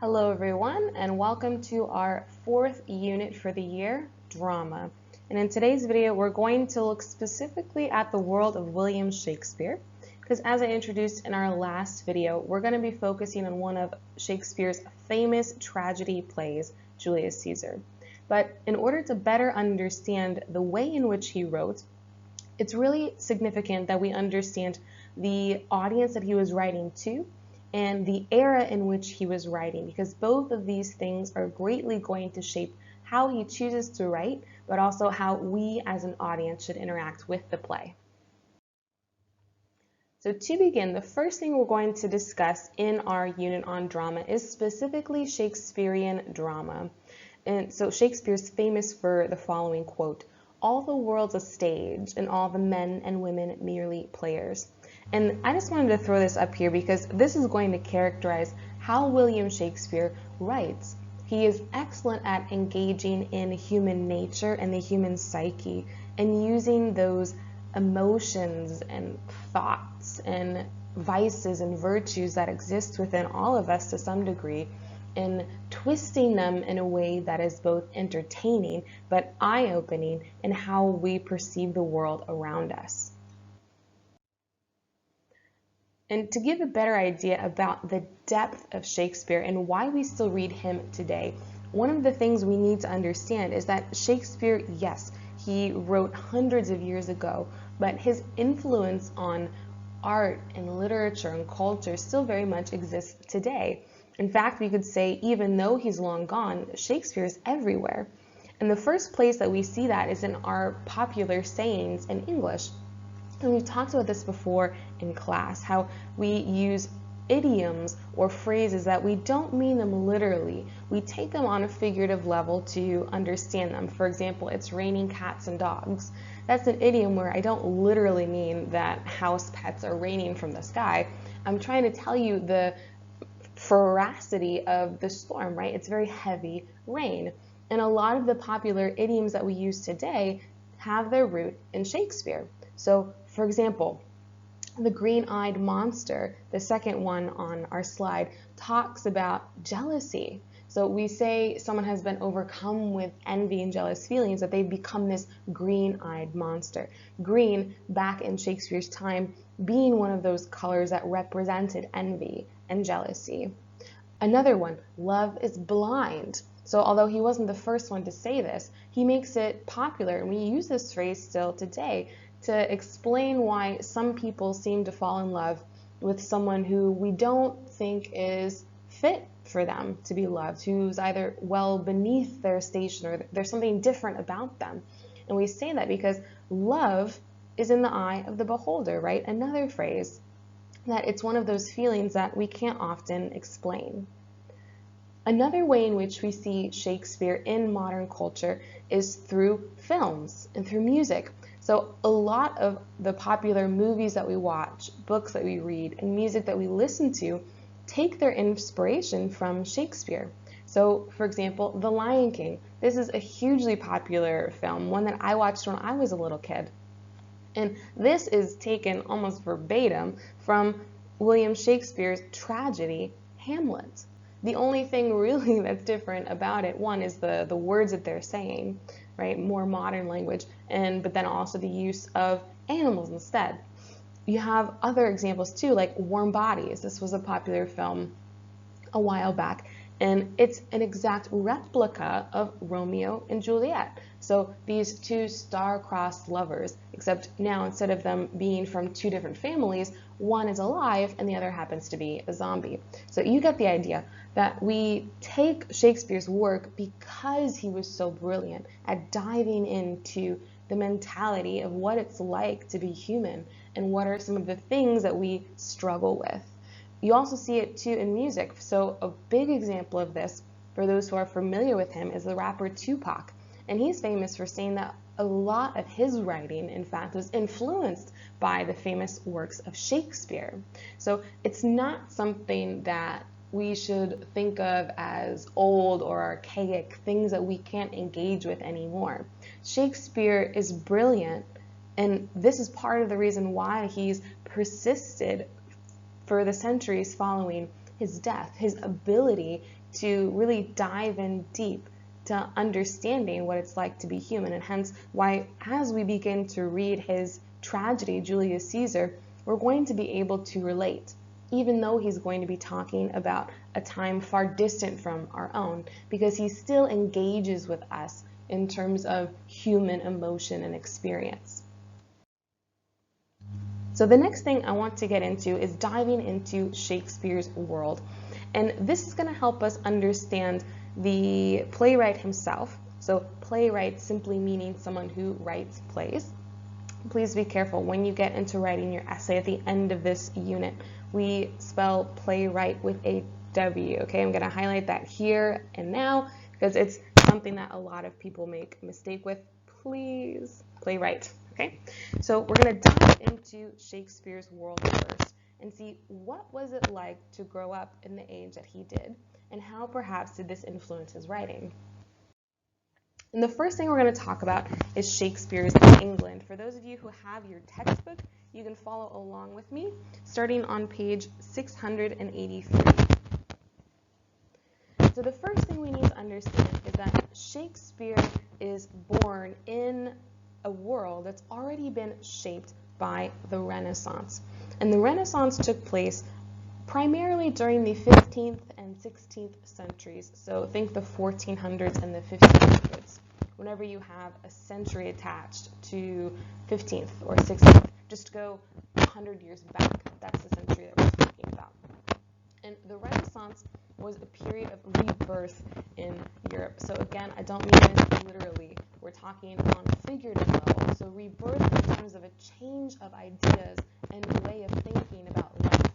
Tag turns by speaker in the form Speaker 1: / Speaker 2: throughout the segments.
Speaker 1: Hello everyone, and welcome to our fourth unit for the year, Drama. And in today's video, we're going to look specifically at the world of William Shakespeare, because as I introduced in our last video, we're going to be focusing on one of Shakespeare's famous tragedy plays, Julius Caesar. But in order to better understand the way in which he wrote, it's really significant that we understand the audience that he was writing to and the era in which he was writing, because both of these things are greatly going to shape how he chooses to write, but also how we as an audience should interact with the play. So to begin, the first thing we're going to discuss in our unit on drama is specifically Shakespearean drama. And so Shakespeare's famous for the following quote, "All the world's a stage, and all the men and women merely players." And I just wanted to throw this up here because this is going to characterize how William Shakespeare writes. He is excellent at engaging in human nature and the human psyche and using those emotions and thoughts and vices and virtues that exist within all of us to some degree, and twisting them in a way that is both entertaining but eye-opening in how we perceive the world around us. And to give a better idea about the depth of Shakespeare and why we still read him today, one of the things we need to understand is that Shakespeare, yes, he wrote hundreds of years ago, but his influence on art and literature and culture still very much exists today. In fact, we could say even though he's long gone, Shakespeare is everywhere. And the first place that we see that is in our popular sayings in English. And we've talked about this before in class, how we use idioms or phrases that we don't mean them literally. We take them on a figurative level to understand them. For example, it's raining cats and dogs. That's an idiom where I don't literally mean that house pets are raining from the sky. I'm trying to tell you the ferocity of the storm, right? It's very heavy rain. And a lot of the popular idioms that we use today have their root in Shakespeare. So, for example, the green-eyed monster, the second one on our slide, talks about jealousy. So we say someone has been overcome with envy and jealous feelings, that they've become this green-eyed monster. Green, back in Shakespeare's time, being one of those colors that represented envy and jealousy. Another one, love is blind. So although he wasn't the first one to say this, he makes it popular, and we use this phrase still today to explain why some people seem to fall in love with someone who we don't think is fit for them to be loved, who's either well beneath their station or there's something different about them. And we say that because love is in the eye of the beholder, right? Another phrase that it's one of those feelings that we can't often explain. Another way in which we see Shakespeare in modern culture is through films and through music. So a lot of the popular movies that we watch, books that we read, and music that we listen to take their inspiration from Shakespeare. So, for example, The Lion King. This is a hugely popular film, one that I watched when I was a little kid. And this is taken almost verbatim from William Shakespeare's tragedy, Hamlet. The only thing really that's different about it, one, is the words that they're saying, right? More modern language, but then also the use of animals instead. You have other examples too, like Warm Bodies. This was a popular film a while back, and it's an exact replica of Romeo and Juliet. So these two star-crossed lovers, except now instead of them being from two different families, one is alive and the other happens to be a zombie. So you get the idea that we take Shakespeare's work because he was so brilliant at diving into the mentality of what it's like to be human and what are some of the things that we struggle with. You also see it too in music. So a big example of this, for those who are familiar with him, is the rapper Tupac. And he's famous for saying that a lot of his writing, in fact, was influenced by the famous works of Shakespeare. So it's not something that we should think of as old or archaic, things that we can't engage with anymore. Shakespeare is brilliant, and this is part of the reason why he's persisted for the centuries following his depth, his ability to really dive in deep to understanding what it's like to be human, and hence why as we begin to read his tragedy, Julius Caesar, we're going to be able to relate, even though he's going to be talking about a time far distant from our own, because he still engages with us in terms of human emotion and experience. So the next thing I want to get into is diving into Shakespeare's world. And this is going to help us understand the playwright himself. So playwright simply meaning someone who writes plays. Please be careful when you get into writing your essay at the end of this unit. We spell playwright with a W, okay? I'm going to highlight that here and now because it's something that a lot of people make a mistake with. Please, playwright, okay? So we're going to dive into Shakespeare's world first and see what was it like to grow up in the age that he did, and how perhaps did this influence his writing. And the first thing we're going to talk about is Shakespeare's England. For those of you who have your textbook, you can follow along with me, starting on page 683. So the first thing we need to understand is that Shakespeare is born in a world that's already been shaped by the Renaissance. And the Renaissance took place primarily during the 15th and 16th centuries. So think the 1400s and the 1500s. Whenever you have a century attached to 15th or 16th, just go 100 years back. That's the century that we're talking about. And the Renaissance was a period of rebirth in Europe. So again, I don't mean this literally. We're talking on a figurative level. So rebirth in terms of a change of ideas and a way of thinking about life.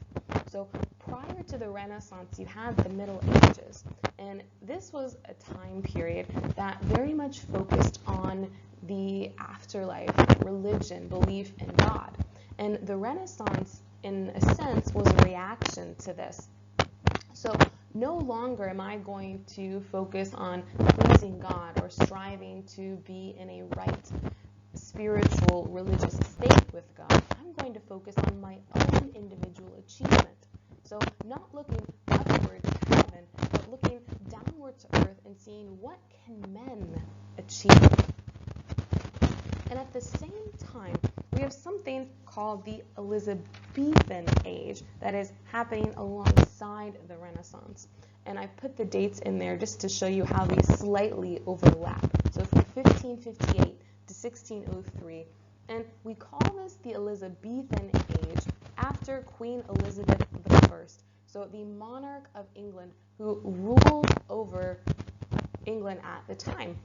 Speaker 1: So prior to the Renaissance, you had the Middle Ages, and this was a time period that very much focused on the afterlife, religion, belief in God. And the Renaissance, in a sense, was a reaction to this. So no longer am I going to focus on pleasing God or striving to be in a right spiritual, religious state with God. I'm going to focus on my own individual achievement. So not looking upward to heaven, but looking downward to earth and seeing what can men achieve. And at the same time, we have something called the Elizabethan age that is happening alongside the Renaissance. And I put the dates in there just to show you how they slightly overlap. So from 1558 to 1603. And we call this the Elizabethan age after Queen Elizabeth I, so the monarch of England who ruled over England at the time.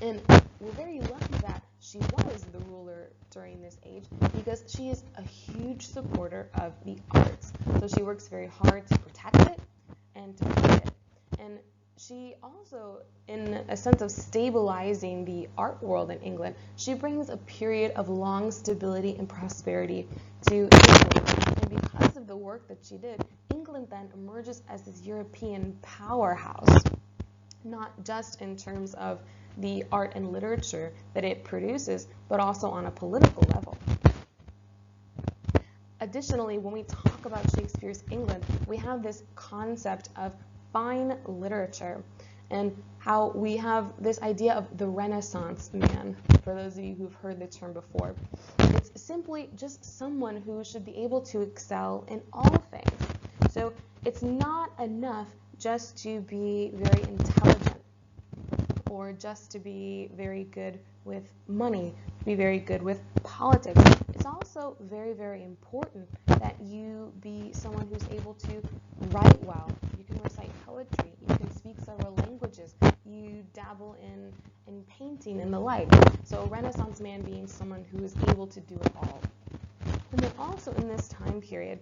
Speaker 1: And we're very lucky that she was the ruler during this age because she is a huge supporter of the arts. So she works very hard to protect it and to feed it. And she also, in a sense of stabilizing the art world in England, she brings a period of long stability and prosperity to England. And because of the work that she did, England then emerges as this European powerhouse, not just in terms of the art and literature that it produces, but also on a political level. Additionally, when we talk about Shakespeare's England, we have this concept of fine literature and how we have this idea of the Renaissance man, for those of you who've heard the term before. It's simply just someone who should be able to excel in all things. So it's not enough just to be very intelligent or just to be very good with money, to be very good with politics. It's also very, very important that you be someone who's able to write well. You can recite poetry. You can speak several languages. You dabble in painting and the like. So a Renaissance man being someone who is able to do it all. And then also in this time period,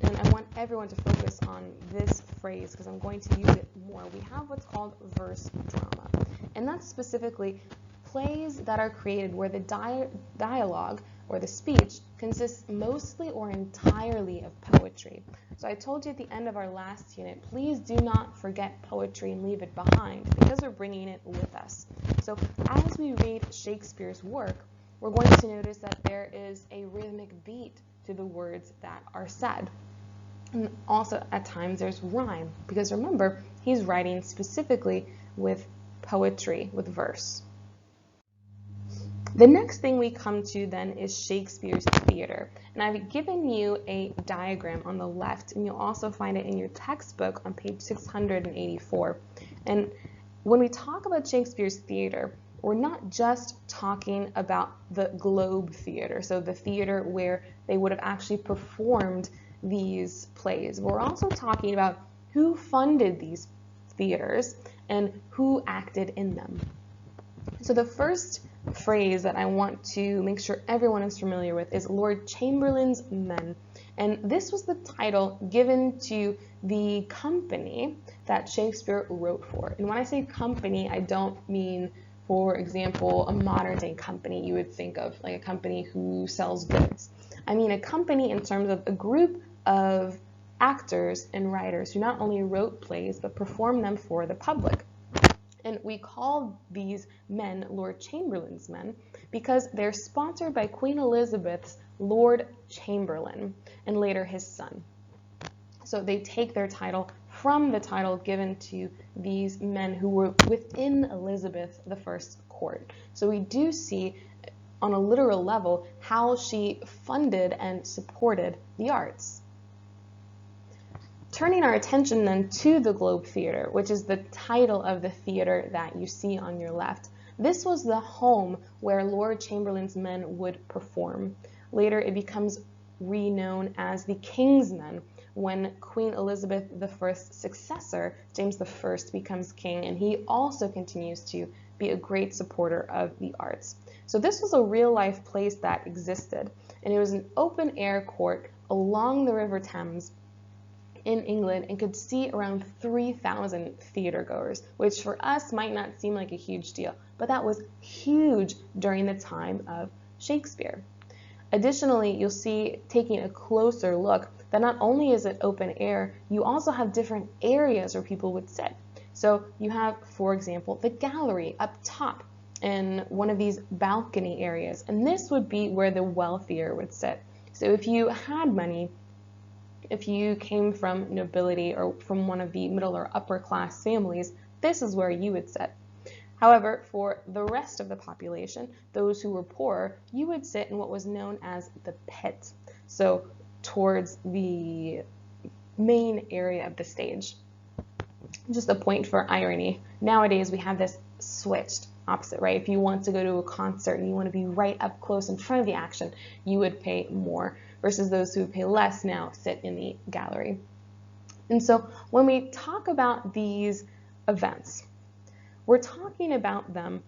Speaker 1: and I want everyone to focus on this phrase because I'm going to use it more, we have what's called verse drama. And that's specifically plays that are created where the dialogue or the speech consists mostly or entirely of poetry. So I told you at the end of our last unit, please do not forget poetry and leave it behind because we're bringing it with us. So as we read Shakespeare's work, we're going to notice that there is a rhythmic beat to the words that are said. And also at times there's rhyme, because remember, he's writing specifically with poetry, with verse. The next thing we come to then is Shakespeare's theater. And I've given you a diagram on the left, and you'll also find it in your textbook on page 684. And when we talk about Shakespeare's theater, we're not just talking about the Globe Theater, so the theater where they would have actually performed these plays. We're also talking about who funded these theaters and who acted in them. So the first phrase that I want to make sure everyone is familiar with is Lord Chamberlain's Men. And this was the title given to the company that Shakespeare wrote for. And when I say company, I don't mean, for example, a modern day company you would think of, like a company who sells goods. I mean a company in terms of a group of actors and writers who not only wrote plays but performed them for the public. And we call these men Lord Chamberlain's Men because they're sponsored by Queen Elizabeth's Lord Chamberlain and later his son. So they take their title from the title given to these men who were within Elizabeth I's court. So we do see on a literal level how she funded and supported the arts. Turning our attention then to the Globe Theater, which is the title of the theater that you see on your left. This was the home where Lord Chamberlain's Men would perform. Later it becomes renowned as the King's Men when Queen Elizabeth I's successor, James I, becomes king, and he also continues to be a great supporter of the arts. So this was a real-life place that existed, and it was an open-air court along the River Thames in England and could seat around 3,000 theater goers, which for us might not seem like a huge deal, but that was huge during the time of Shakespeare. Additionally, you'll see, taking a closer look, that not only is it open air, you also have different areas where people would sit. So you have, for example, the gallery up top in one of these balcony areas, and this would be where the wealthier would sit. So if you had money, if you came from nobility or from one of the middle or upper class families, this is where you would sit. However, for the rest of the population, those who were poor, you would sit in what was known as the pit, so towards the main area of the stage. Just a point for irony. Nowadays, we have this switched opposite, right? If you want to go to a concert and you want to be right up close in front of the action, you would pay more, versus those who pay less now sit in the gallery. And so when we talk about these events, we're talking about them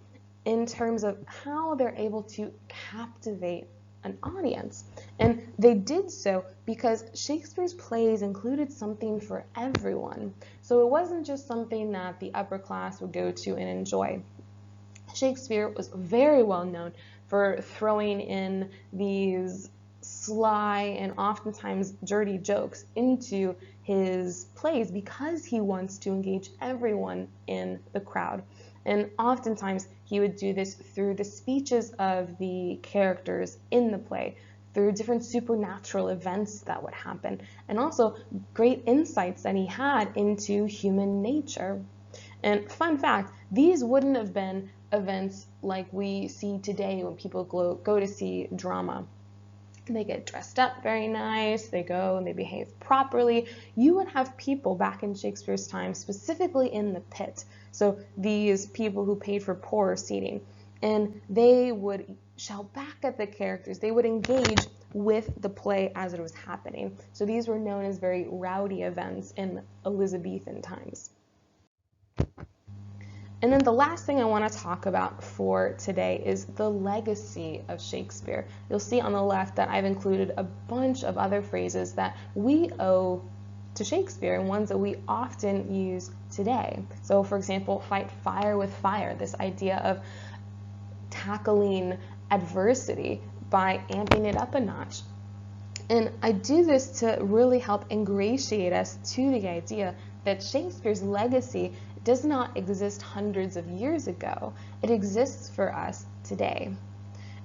Speaker 1: in terms of how they're able to captivate an audience. And they did so because Shakespeare's plays included something for everyone. So it wasn't just something that the upper class would go to and enjoy. Shakespeare was very well known for throwing in these sly and oftentimes dirty jokes into his plays because he wants to engage everyone in the crowd. And oftentimes he would do this through the speeches of the characters in the play, through different supernatural events that would happen, and also great insights that he had into human nature. And fun fact, these wouldn't have been events like we see today when people go to see drama. They get dressed up very nice, they go and they behave properly. You would have people back in Shakespeare's time, specifically in the pit, so these people who paid for poorer seating, and they would shout back at the characters. They would engage with the play as it was happening. So these were known as very rowdy events in Elizabethan times. And then the last thing I want to talk about for today is the legacy of Shakespeare. You'll see on the left that I've included a bunch of other phrases that we owe to Shakespeare and ones that we often use today. So for example, fight fire with fire, this idea of tackling adversity by amping it up a notch. And I do this to really help ingratiate us to the idea that Shakespeare's legacy does not exist hundreds of years ago. It exists for us today.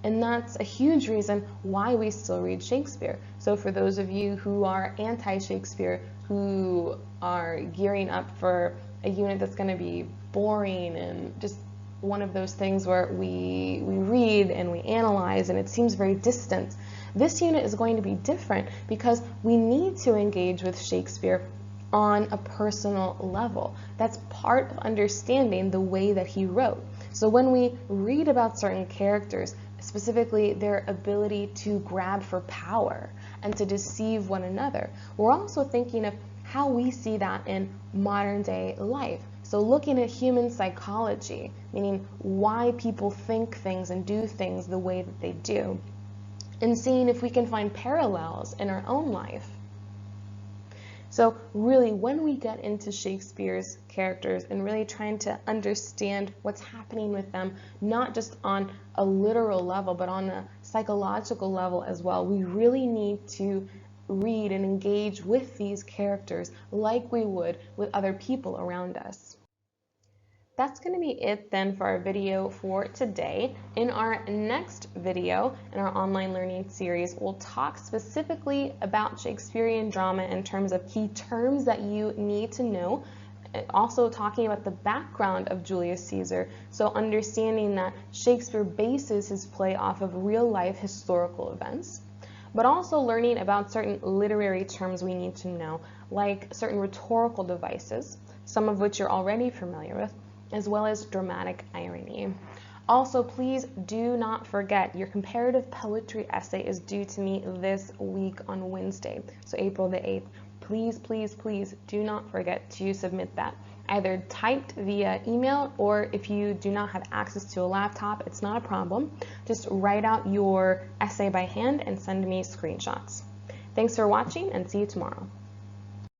Speaker 1: And that's a huge reason why we still read Shakespeare. So for those of you who are anti-Shakespeare, who are gearing up for a unit that's going to be boring and just one of those things where we read and we analyze and it seems very distant, this unit is going to be different because we need to engage with Shakespeare on a personal level. That's part of understanding the way that he wrote. So when we read about certain characters, specifically their ability to grab for power and to deceive one another, we're also thinking of how we see that in modern day life. So looking at human psychology, meaning why people think things and do things the way that they do, and seeing if we can find parallels in our own life. So really, when we get into Shakespeare's characters and really trying to understand what's happening with them, not just on a literal level, but on a psychological level as well, we really need to read and engage with these characters like we would with other people around us. That's going to be it then for our video for today. In our next video in our online learning series, we'll talk specifically about Shakespearean drama in terms of key terms that you need to know, also talking about the background of Julius Caesar, so understanding that Shakespeare bases his play off of real-life historical events, but also learning about certain literary terms we need to know, like certain rhetorical devices, some of which you're already familiar with, as well as dramatic irony. Also, please do not forget your comparative poetry essay is due to me this week on Wednesday, so April the 8th. Please, please, please do not forget to submit that, either typed via email, or if you do not have access to a laptop, it's not a problem. Just write out your essay by hand and send me screenshots. Thanks for watching, and see you tomorrow.